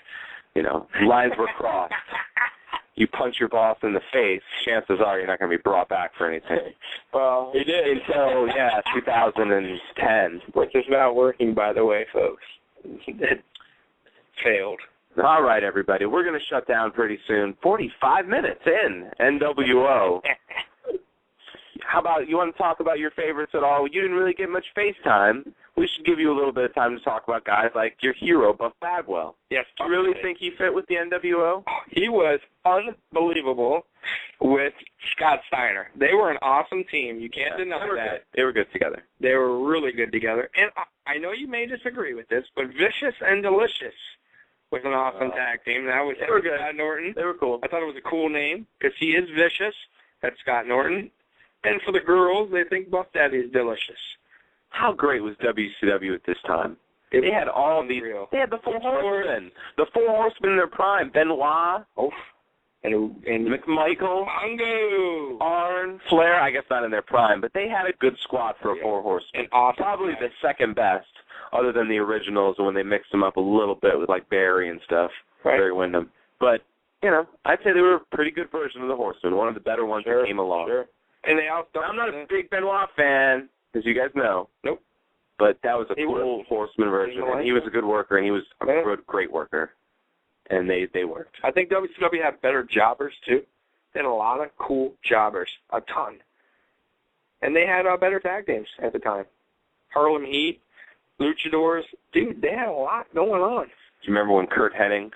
lines were crossed. You punch your boss in the face, chances are you're not going to be brought back for anything. Well, he did. Until, 2010. Which is not working, by the way, folks. It failed. All right, everybody. We're going to shut down pretty soon. 45 minutes in NWO. How about, you want to talk about your favorites at all? You didn't really get much face time. We should give you a little bit of time to talk about guys like your hero, Buff Bagwell. Yes. Do you really think he fit with the NWO? He was unbelievable with Scott Steiner. They were an awesome team. You can't deny that. They were good together. They were really good together. And I know you may disagree with this, but Vicious and Delicious was an awesome tag team. That was Scott Norton. They were cool. I thought it was a cool name because he is vicious. That's Scott Norton. And for the girls, they think Buff Daddy is delicious. how great was WCW at this time? They had all these. They had the Four Horsemen. The Four Horsemen in their prime. Benoit. Oh. And McMichael. Mongo. Arn. Flair. I guess not in their prime, but they had a good squad for a Four Horsemen. And awesome. Probably the second best, other than the originals when they mixed them up a little bit with like Barry and stuff. Right. Barry Windham. But, you know, I'd say they were a pretty good version of the Horsemen. One of the better ones that came along. Sure. And they also. I'm not a big Benoit fan, as you guys know. Nope. But that was a cool Horseman version, and he was a good worker, and he was a great worker, and they worked. I think WCW had better jobbers, too. They had a lot of cool jobbers, a ton. And they had better tag teams at the time. Harlem Heat, Luchadors. Dude, they had a lot going on. Do you remember when Kurt Hennig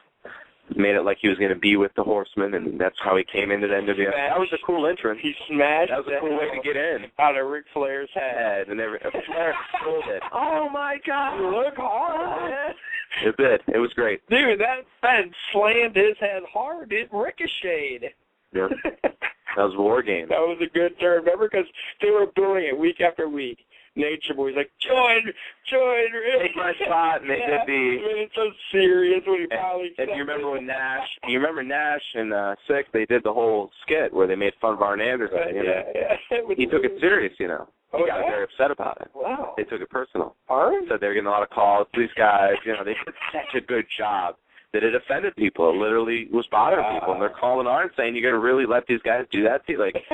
made it like he was going to be with the Horsemen, and that's how he came into the NWO? That was a cool entrance. He smashed. That was a cool way to get in. Out of Ric Flair's head. And Flair sold it. Oh, my God. You look hard, man. It did. It was great. Dude, that fence slammed his head hard. It ricocheted. Yeah. That was War Games. That was a good turn. Remember, because they were booing it week after week. Nature Boy's like, join, take my spot, and they did the. It's so serious when he finally. And you remember when Nash? You remember Nash in *6? They did the whole skit where they made fun of Arn Anderson. Yeah. He took it serious, you know. He got very upset about it. Wow. They took it personal. Arn said they were getting a lot of calls. These guys, you know, they did such a good job that it offended people. It literally was bothering people, and they're calling Arn saying, "You got to really let these guys do that to you?" Like.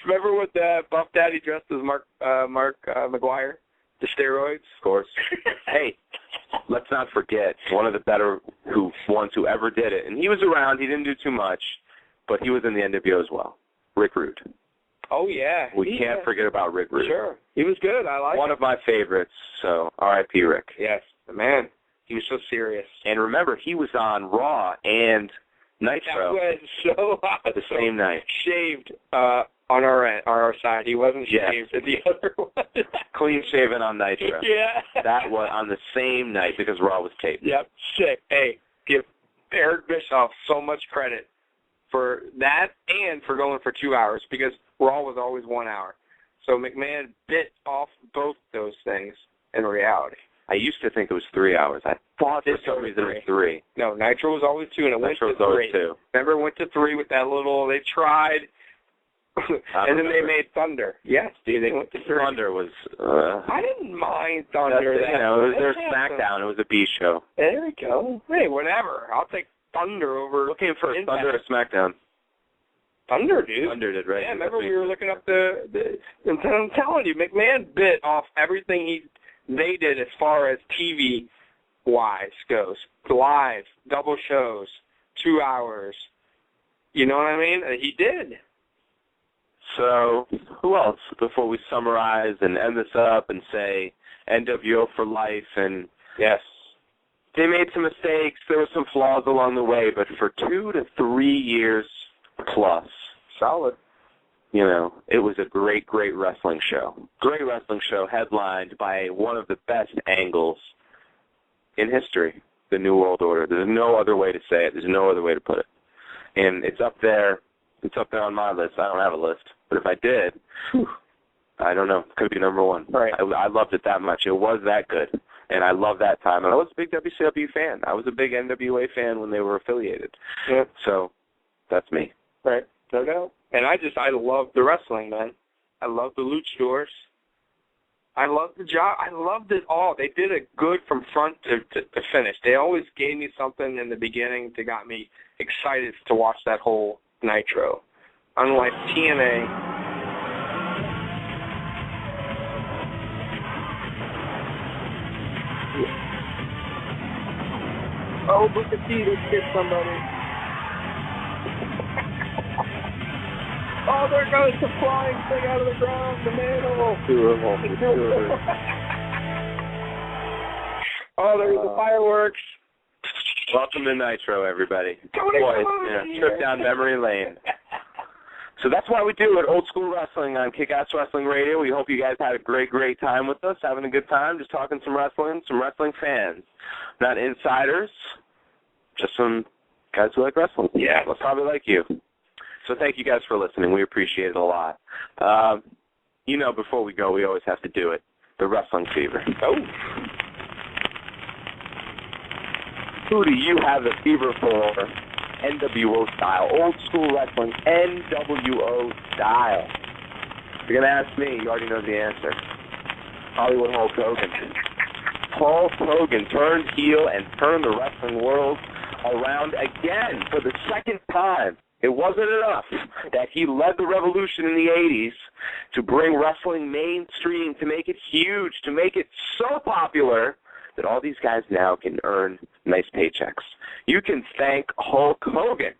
Remember when Buff Daddy dressed as Mark McGuire? The steroids? Of course. Hey, let's not forget one of the better ones who ever did it. And he was around. He didn't do too much, but he was in the NWO as well. Rick Rude. Oh, yeah. We can't forget about Rick Rude. Sure. He was good. I like one of my favorites, so R.I.P. Rick. Yes. The man. He was so serious. And remember, he was on Raw and Nitro. That was so awesome. The same night. Shaved on our side. He wasn't shaved at the other one. Clean shaven on Nitro. Yeah. That was on the same night because Raw was taped. Yep. Sick. Hey, give Eric Bischoff so much credit for that and for going for 2 hours because Raw was always 1 hour. So McMahon bit off both those things in reality. I used to think it was 3 hours. I thought for some reason it was 3. No, Nitro was always 2, and it went to 3. Nitro was always 2. Remember, it went to 3 with that little, they tried, and then they made Thunder. Yes, dude, they went to 3. Thunder was... I didn't mind Thunder. You know, it was their SmackDown. It was a B show. There we go. Hey, whatever. I'll take Thunder over... What came first, Thunder or SmackDown? Thunder, dude. Thunder did, right? Yeah, remember we were looking up I'm telling you, McMahon bit off everything they did as far as TV-wise goes. Live, double shows, 2 hours. You know what I mean? He did. So, who else before we summarize and end this up and say NWO for life? And yes, they made some mistakes. There were some flaws along the way, but for 2 to 3 years plus, solid. You know, it was a great, great wrestling show. Great wrestling show headlined by one of the best angles in history, the New World Order. There's no other way to say it. There's no other way to put it. And it's up there. It's up there on my list. I don't have a list. But if I did, I don't know. It could be number 1. Right. I loved it that much. It was that good. And I loved that time. And I was a big WCW fan. I was a big NWA fan when they were affiliated. Yeah. So that's me. Right. No doubt. And I love the wrestling, man. I love the luchadors. I love the job. I loved it all. They did it good from front to finish. They always gave me something in the beginning that got me excited to watch that whole Nitro. Unlike TNA. Oh, look at these. Let's get somebody. Oh, there goes the flying thing out of the ground, the manhole. Oh, there's the fireworks. Welcome to Nitro, everybody. Tony, trip down memory lane. So that's why we do it, Old School Wrestling on Kick-Ass Wrestling Radio. We hope you guys had a great, great time with us, having a good time, just talking some wrestling fans. Not insiders, just some guys who like wrestling. Yeah. Well, probably like you. So thank you guys for listening. We appreciate it a lot. You know, before we go, we always have to do it. The Wrestling Fever. Oh. Who do you have the fever for? NWO style. Old school wrestling. NWO style. If you're going to ask me, you already know the answer. Hollywood Hulk Hogan. Hulk Hogan turned heel and turned the wrestling world around again for the second time. It wasn't enough that he led the revolution in the 80s to bring wrestling mainstream, to make it huge, to make it so popular that all these guys now can earn nice paychecks. You can thank Hulk Hogan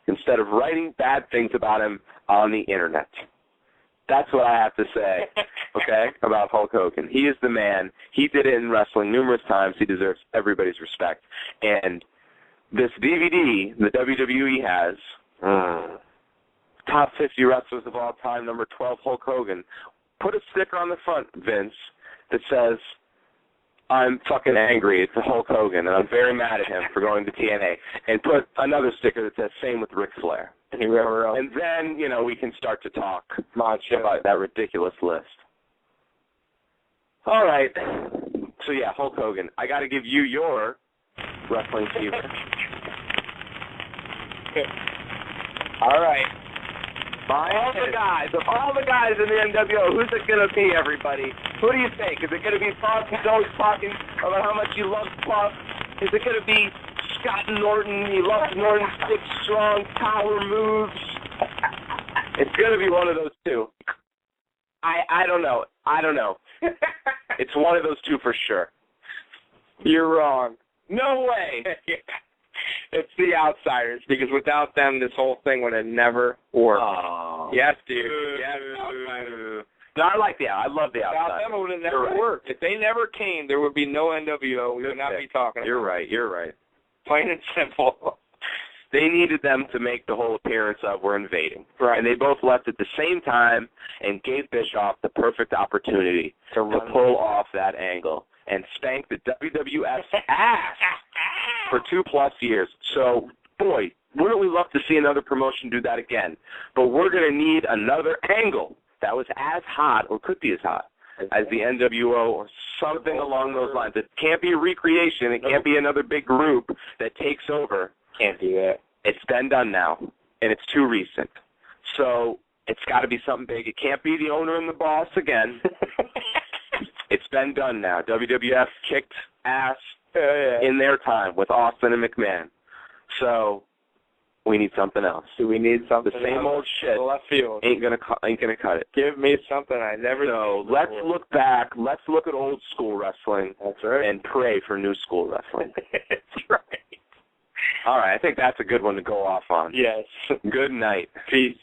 instead of writing bad things about him on the internet. That's what I have to say, okay, about Hulk Hogan. He is the man. He did it in wrestling numerous times. He deserves everybody's respect. And this DVD the WWE has, top 50 wrestlers of all time, number 12, Hulk Hogan. Put a sticker on the front, Vince, that says, I'm fucking angry. It's Hulk Hogan, and I'm very mad at him for going to TNA. And put another sticker that says, same with Ric Flair. And then, you know, we can start to talk about that ridiculous list. All right. So, yeah, Hulk Hogan. I got to give you your Wrestling Fever. All right. Of all the guys in the NWO, who's it going to be, everybody? Who do you think? Is it going to be Puff? He's always talking about how much he loves Puff. Is it going to be Scott Norton? He loves Norton's big, strong power moves. It's going to be one of those two. I don't know. It's one of those two for sure. You're wrong. No way. It's the Outsiders, because without them, this whole thing would have never worked. Oh. Yes, dude. Yes, Outsiders. No, I like the Outsiders. I love the Outsiders. Without them, it would have never worked. If they never came, there would be no NWO. We would not be talking about it. You're right. Plain and simple. They needed them to make the whole appearance of We're Invading. Right. And they both left at the same time and gave Bischoff the perfect opportunity to pull off that angle and spank the WWF's ass for 2+ years. So, boy, wouldn't we love to see another promotion do that again? But we're going to need another angle that was as hot, or could be as hot, as the NWO or something along those lines. It can't be a recreation. It can't be another big group that takes over. Can't do that. It's been done now, and it's too recent. So it's got to be something big. It can't be the owner and the boss again. It's been done now. WWF kicked ass in their time with Austin and McMahon. So we need something else. Do we need something The same old shit left field. ain't gonna cut it. Give me something I never So let's look back. Let's look at old school wrestling. That's right. And pray for new school wrestling. That's right. All right, I think that's a good one to go off on. Yes. Good night. Peace.